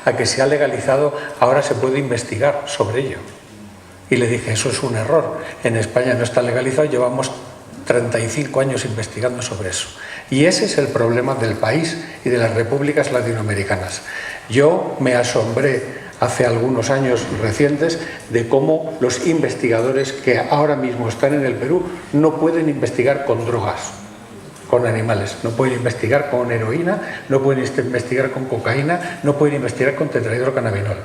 a que se ha legalizado, ahora se puede investigar sobre ello. Y le dije, eso es un error. En España no está legalizado, llevamos 35 años investigando sobre eso. Y ese es el problema del país y de las repúblicas latinoamericanas. Yo me asombré hace algunos años recientes de cómo los investigadores que ahora mismo están en el Perú no pueden investigar con drogas, con animales, no pueden investigar con heroína, no pueden investigar con cocaína, no pueden investigar con tetrahidrocannabinol.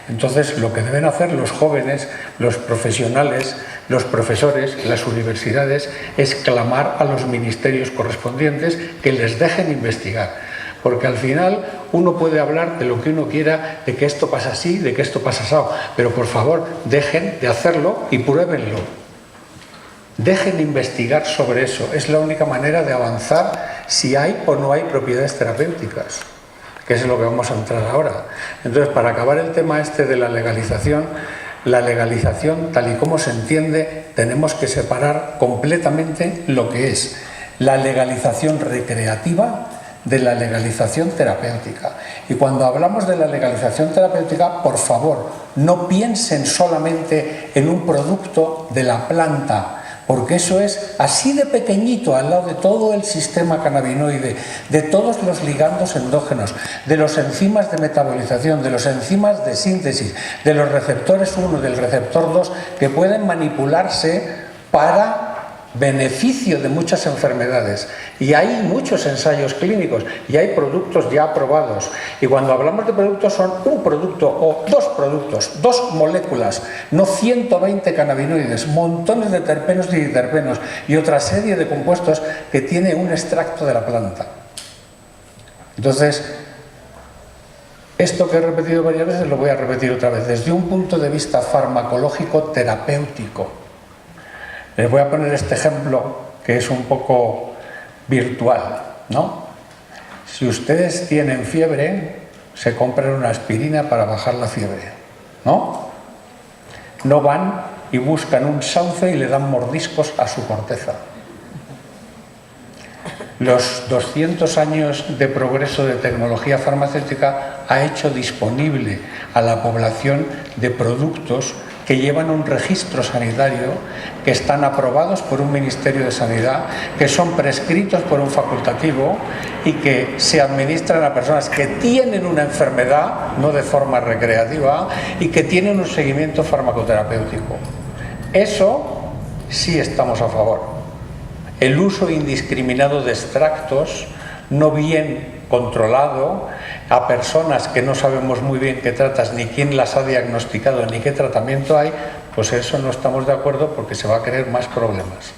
Entonces, lo que deben hacer los jóvenes, los profesionales, los profesores, las universidades, es clamar a los ministerios correspondientes que les dejen investigar. Porque al final uno puede hablar de lo que uno quiera, de que esto pasa así, de que esto pasa así, pero por favor, dejen de hacerlo y pruébenlo. Dejen de investigar sobre eso. Es la única manera de avanzar si hay o no hay propiedades terapéuticas, que es en lo que vamos a entrar ahora. Entonces, para acabar el tema este de la legalización, tal y como se entiende, tenemos que separar completamente lo que es la legalización recreativa de la legalización terapéutica. Y cuando hablamos de la legalización terapéutica, por favor, no piensen solamente en un producto de la planta, porque eso es así de pequeñito al lado de todo el sistema cannabinoide, de todos los ligandos endógenos, de los enzimas de metabolización, de los enzimas de síntesis, de los receptores 1, del receptor 2, que pueden manipularse para beneficio de muchas enfermedades. Y hay muchos ensayos clínicos y hay productos ya aprobados. Y cuando hablamos de productos son un producto o dos productos, dos moléculas, no 120 cannabinoides, montones de terpenos y diterpenos y otra serie de compuestos que tiene un extracto de la planta. Entonces, esto que he repetido varias veces lo voy a repetir otra vez. Desde un punto de vista farmacológico terapéutico, les voy a poner este ejemplo que es un poco virtual, ¿no? Si ustedes tienen fiebre, se compran una aspirina para bajar la fiebre, ¿no? No van y buscan un sauce y le dan mordiscos a su corteza. Los 200 años de progreso de tecnología farmacéutica ha hecho disponible a la población de productos que llevan un registro sanitario, que están aprobados por un Ministerio de Sanidad, que son prescritos por un facultativo y que se administran a personas que tienen una enfermedad, no de forma recreativa, y que tienen un seguimiento farmacoterapéutico. Eso sí estamos a favor. El uso indiscriminado de extractos no bien controlado a personas que no sabemos muy bien qué tratas, ni quién las ha diagnosticado, ni qué tratamiento hay, pues eso no estamos de acuerdo porque se va a crear más problemas.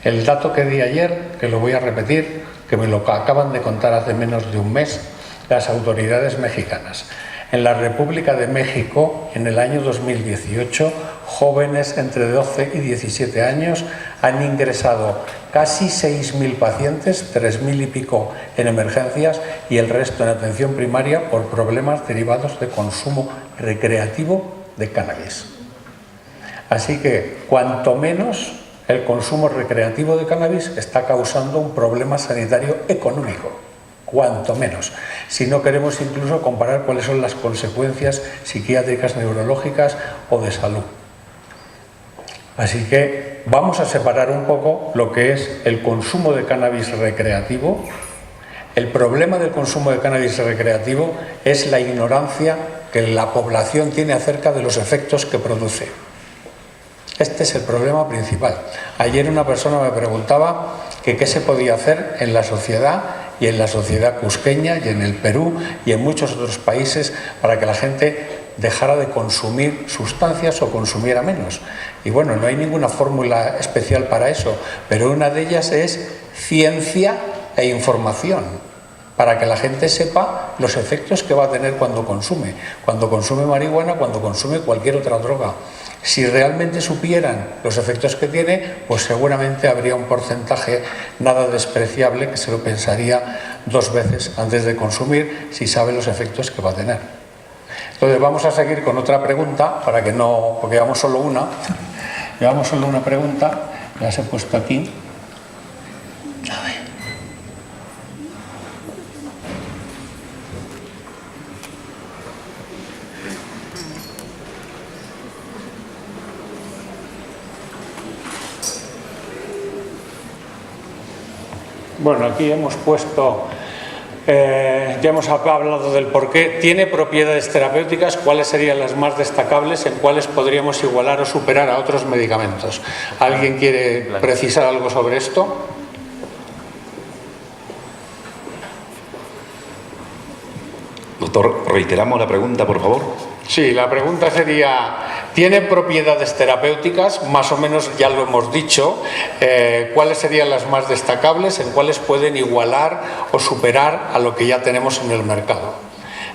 El dato que di ayer, que lo voy a repetir, que me lo acaban de contar hace menos de un mes, las autoridades mexicanas. En la República de México, en el año 2018, jóvenes entre 12 y 17 años han ingresado casi 6.000 pacientes, 3.000 y pico en emergencias y el resto en atención primaria por problemas derivados de consumo recreativo de cannabis. Así que, cuanto menos, el consumo recreativo de cannabis está causando un problema sanitario económico. Cuanto menos, si no queremos incluso comparar cuáles son las consecuencias psiquiátricas, neurológicas o de salud. Así que vamos a separar un poco lo que es el consumo de cannabis recreativo. El problema del consumo de cannabis recreativo es la ignorancia que la población tiene acerca de los efectos que produce. Este es el problema principal. Ayer una persona me preguntaba que qué se podía hacer en la sociedad y en la sociedad cusqueña y en el Perú y en muchos otros países para que la gente dejara de consumir sustancias o consumiera menos. Y bueno, no hay ninguna fórmula especial para eso, pero una de ellas es ciencia e información, para que la gente sepa los efectos que va a tener cuando consume marihuana, cuando consume cualquier otra droga. Si realmente supieran los efectos que tiene, pues seguramente habría un porcentaje nada despreciable que se lo pensaría 2 veces antes de consumir si sabe los efectos que va a tener. Entonces vamos a seguir con otra pregunta, para que no, porque llevamos solo una. Llevamos solo una pregunta, las he puesto aquí. A ver. Bueno, aquí hemos puesto, ya hemos hablado del por qué. Tiene propiedades terapéuticas, cuáles serían las más destacables, en cuáles podríamos igualar o superar a otros medicamentos. ¿Alguien quiere precisar algo sobre esto? Doctor, reiteramos la pregunta, por favor. Sí, la pregunta sería, ¿tiene propiedades terapéuticas? Más o menos ya lo hemos dicho. ¿Cuáles serían las más destacables? ¿En cuáles pueden igualar o superar a lo que ya tenemos en el mercado?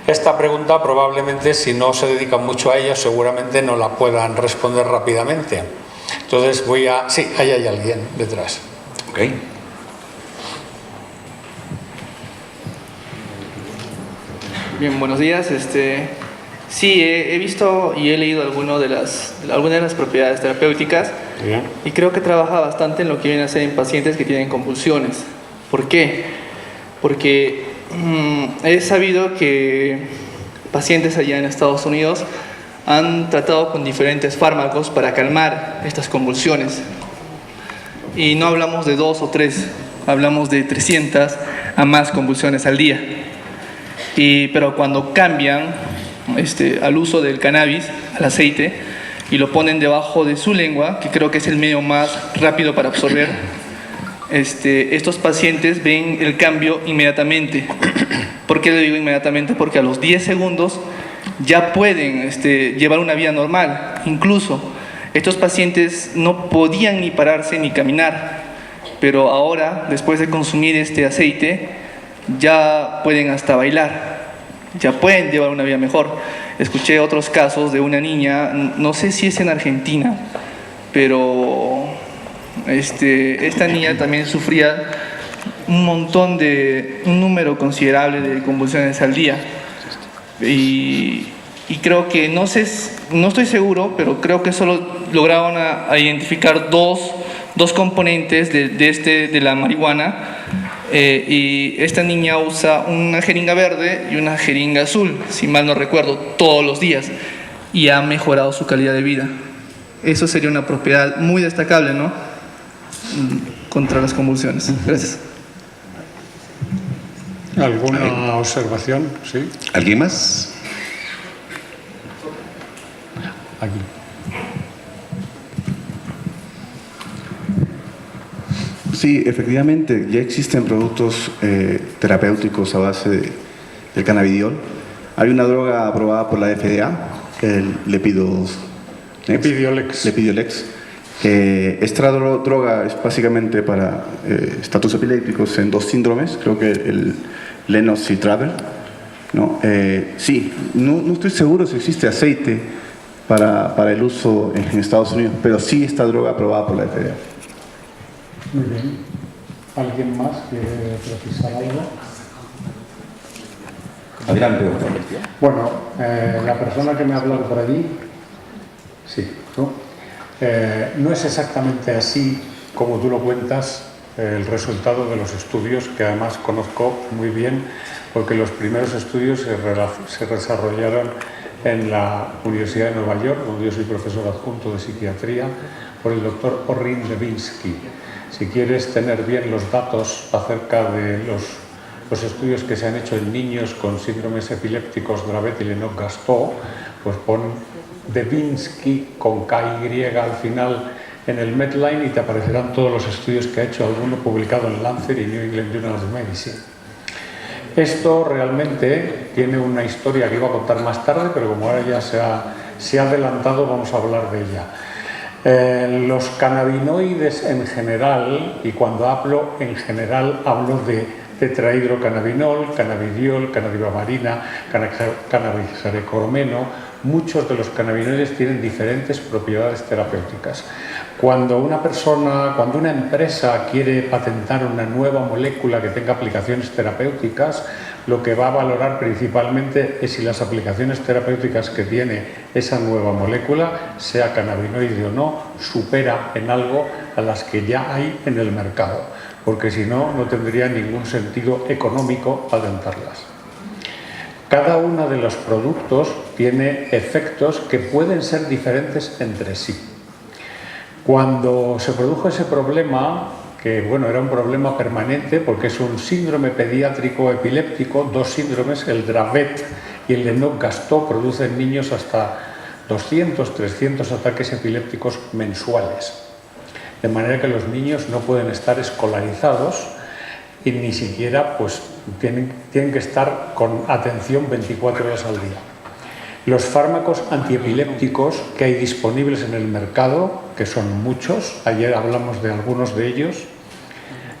Esta pregunta probablemente, si no se dedican mucho a ella, seguramente no la puedan responder rápidamente. Entonces sí, ahí hay alguien detrás. Ok. Bien, buenos días. Sí, he visto y he leído algunas de las propiedades terapéuticas. Bien. Y creo que trabaja bastante en lo que viene a ser en pacientes que tienen convulsiones. ¿Por qué? Porque he sabido que pacientes allá en Estados Unidos han tratado con diferentes fármacos para calmar estas convulsiones. Y no hablamos de 2 o 3, hablamos de 300 a más convulsiones al día. Pero cuando cambian al uso del cannabis, al aceite, y lo ponen debajo de su lengua, que creo que es el medio más rápido para absorber, estos pacientes ven el cambio inmediatamente. ¿Por qué le digo inmediatamente? Porque a los 10 segundos ya pueden llevar una vida normal. Incluso estos pacientes no podían ni pararse ni caminar, pero ahora, después de consumir este aceite, ya pueden hasta bailar, ya pueden llevar una vida mejor. Escuché otros casos de una niña, no sé si es en Argentina, pero esta niña también sufría un número considerable de convulsiones al día. Y creo que, no estoy seguro, pero creo que solo lograron identificar dos componentes de la marihuana. Y esta niña usa una jeringa verde y una jeringa azul, si mal no recuerdo, todos los días, y ha mejorado su calidad de vida. Eso sería una propiedad muy destacable, ¿no? Contra las convulsiones. Gracias. ¿Alguna observación? ¿Sí? ¿Alguien más? Aquí. Sí, efectivamente, ya existen productos terapéuticos a base del cannabidiol. Hay una droga aprobada por la FDA, el Epidiolex. Esta droga es básicamente para estatus epilépticos en 2 síndromes, creo que el Lennox y Travers, ¿no? Sí, no estoy seguro si existe aceite para el uso en Estados Unidos, pero sí esta droga aprobada por la FDA. Muy bien. ¿Alguien más quiere precisar algo? Adelante, doctor. Bueno, la persona que me ha hablado por allí, sí, tú, no es exactamente así como tú lo cuentas el resultado de los estudios, que además conozco muy bien, porque los primeros estudios se desarrollaron en la Universidad de Nueva York, donde yo soy profesor adjunto de psiquiatría, por el doctor Orrin Levinsky. Si quieres tener bien los datos acerca de los estudios que se han hecho en niños con síndromes epilépticos Dravet y Lennox-Gastaut, pues pon Levinsky con KY al final en el Medline y te aparecerán todos los estudios que ha hecho, alguno publicado en Lancet y New England Journal of Medicine. Esto realmente tiene una historia que iba a contar más tarde, pero como ahora ya se ha adelantado, vamos a hablar de ella. Los cannabinoides en general, y cuando hablo en general hablo de tetrahidrocannabinol, cannabidiol, cannabivamarina, cannabisarecromeno, muchos de los cannabinoides tienen diferentes propiedades terapéuticas. Cuando una empresa quiere patentar una nueva molécula que tenga aplicaciones terapéuticas, lo que va a valorar principalmente es si las aplicaciones terapéuticas que tiene esa nueva molécula, sea cannabinoide o no, supera en algo a las que ya hay en el mercado, porque si no, no tendría ningún sentido económico patentarlas. Cada uno de los productos tiene efectos que pueden ser diferentes entre sí. Cuando se produjo ese problema, que bueno, era un problema permanente porque es un síndrome pediátrico epiléptico, dos síndromes, el Dravet y el Lennox-Gastaut, producen niños hasta 200, 300 ataques epilépticos mensuales. De manera que los niños no pueden estar escolarizados y ni siquiera pues, tienen que estar con atención 24 horas al día. Los fármacos antiepilépticos que hay disponibles en el mercado, que son muchos, ayer hablamos de algunos de ellos,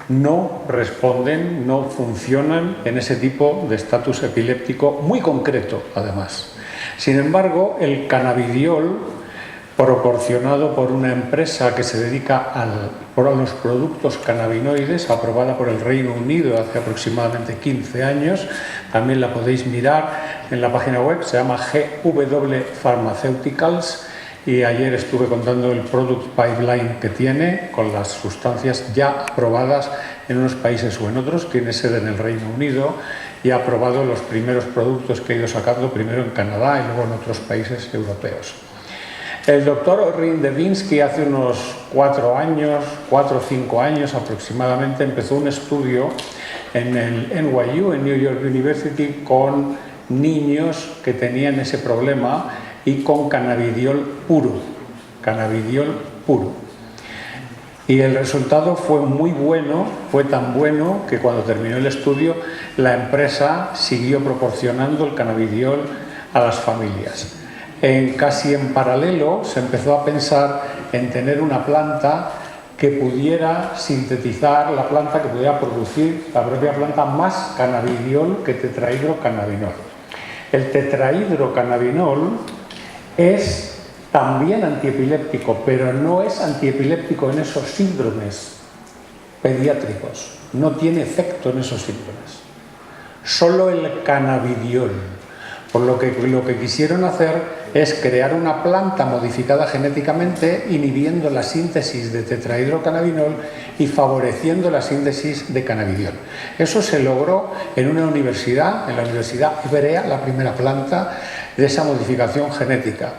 no responden, no funcionan en ese tipo de estatus epiléptico muy concreto, además. Sin embargo, el cannabidiol, proporcionado por una empresa que se dedica a los productos cannabinoides, aprobada por el Reino Unido hace aproximadamente 15 años, también la podéis mirar en la página web, se llama GW Pharmaceuticals, y ayer estuve contando el product pipeline que tiene con las sustancias ya aprobadas en unos países o en otros. Tiene sede en el Reino Unido y ha aprobado los primeros productos que ha ido sacando, primero en Canadá y luego en otros países europeos. El doctor Rindevinsky hace unos 4 o 5 años aproximadamente empezó un estudio en el NYU, en New York University, con niños que tenían ese problema y con cannabidiol puro. Y el resultado fue muy bueno, fue tan bueno que cuando terminó el estudio la empresa siguió proporcionando el cannabidiol a las familias. Casi en paralelo se empezó a pensar en tener una planta que pudiera sintetizar, la planta que pudiera producir, la propia planta, más cannabidiol que tetrahidrocannabinol. El tetrahidrocannabinol es también antiepiléptico, pero no es antiepiléptico en esos síndromes pediátricos, no tiene efecto en esos síndromes. Solo el cannabidiol. Por lo que quisieron hacer es crear una planta modificada genéticamente, inhibiendo la síntesis de tetrahidrocannabinol y favoreciendo la síntesis de cannabidiol. Eso se logró en una universidad, en la Universidad Hebrea, la primera planta de esa modificación genética.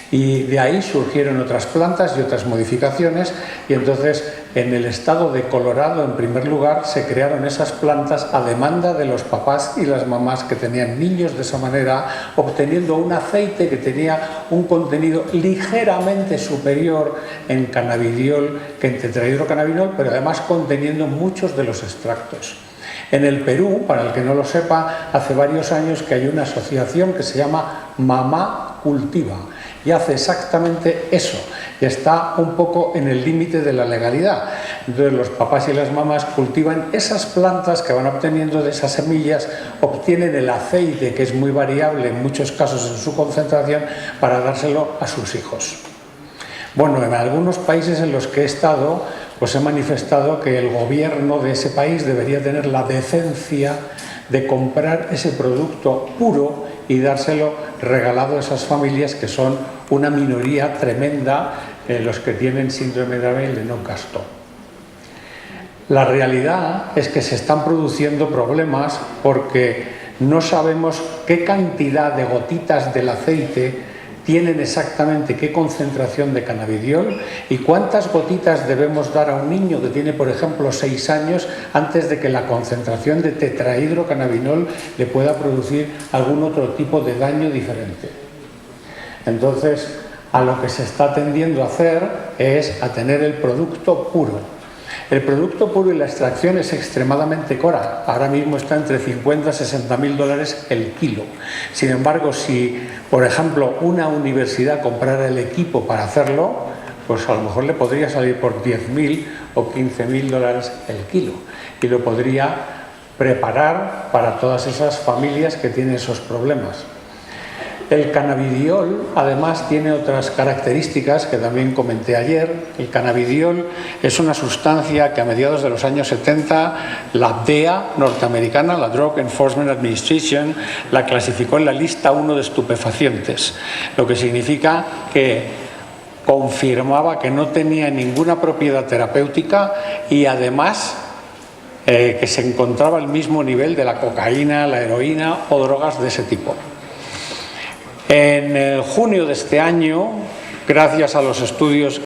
Y de ahí surgieron otras plantas y otras modificaciones, y entonces en el estado de Colorado, en primer lugar, se crearon esas plantas a demanda de los papás y las mamás que tenían niños de esa manera, obteniendo un aceite que tenía un contenido ligeramente superior en cannabidiol que en tetrahidrocannabinol, pero además conteniendo muchos de los extractos. En el Perú, para el que no lo sepa, hace varios años que hay una asociación que se llama Mamá Cultiva y hace exactamente eso, y está un poco en el límite de la legalidad. Entonces los papás y las mamás cultivan esas plantas que van obteniendo de esas semillas, obtienen el aceite, que es muy variable en muchos casos en su concentración, para dárselo a sus hijos. Bueno, en algunos países en los que he estado, pues he manifestado que el gobierno de ese país debería tener la decencia de comprar ese producto puro y dárselo regalado a esas familias, que son una minoría tremenda, los que tienen síndrome de Lennox-Gastaut. La realidad es que se están produciendo problemas porque no sabemos qué cantidad de gotitas del aceite tienen exactamente qué concentración de cannabidiol y cuántas gotitas debemos dar a un niño que tiene, por ejemplo, 6 años antes de que la concentración de tetrahidrocannabinol le pueda producir algún otro tipo de daño diferente. Entonces, a lo que se está tendiendo a hacer es a tener el producto puro. El producto puro y la extracción es extremadamente cara. Ahora mismo está entre 50 y 60 mil dólares el kilo. Sin embargo, si, por ejemplo, una universidad comprara el equipo para hacerlo, pues a lo mejor le podría salir por 10.000 o 15.000 dólares el kilo. Y lo podría preparar para todas esas familias que tienen esos problemas. El cannabidiol además tiene otras características que también comenté ayer. El cannabidiol es una sustancia que a mediados de los años 70 la DEA norteamericana, la Drug Enforcement Administration, la clasificó en la lista 1 de estupefacientes, lo que significa que confirmaba que no tenía ninguna propiedad terapéutica y además que se encontraba al mismo nivel de la cocaína, la heroína o drogas de ese tipo. En junio de este año, gracias a los estudios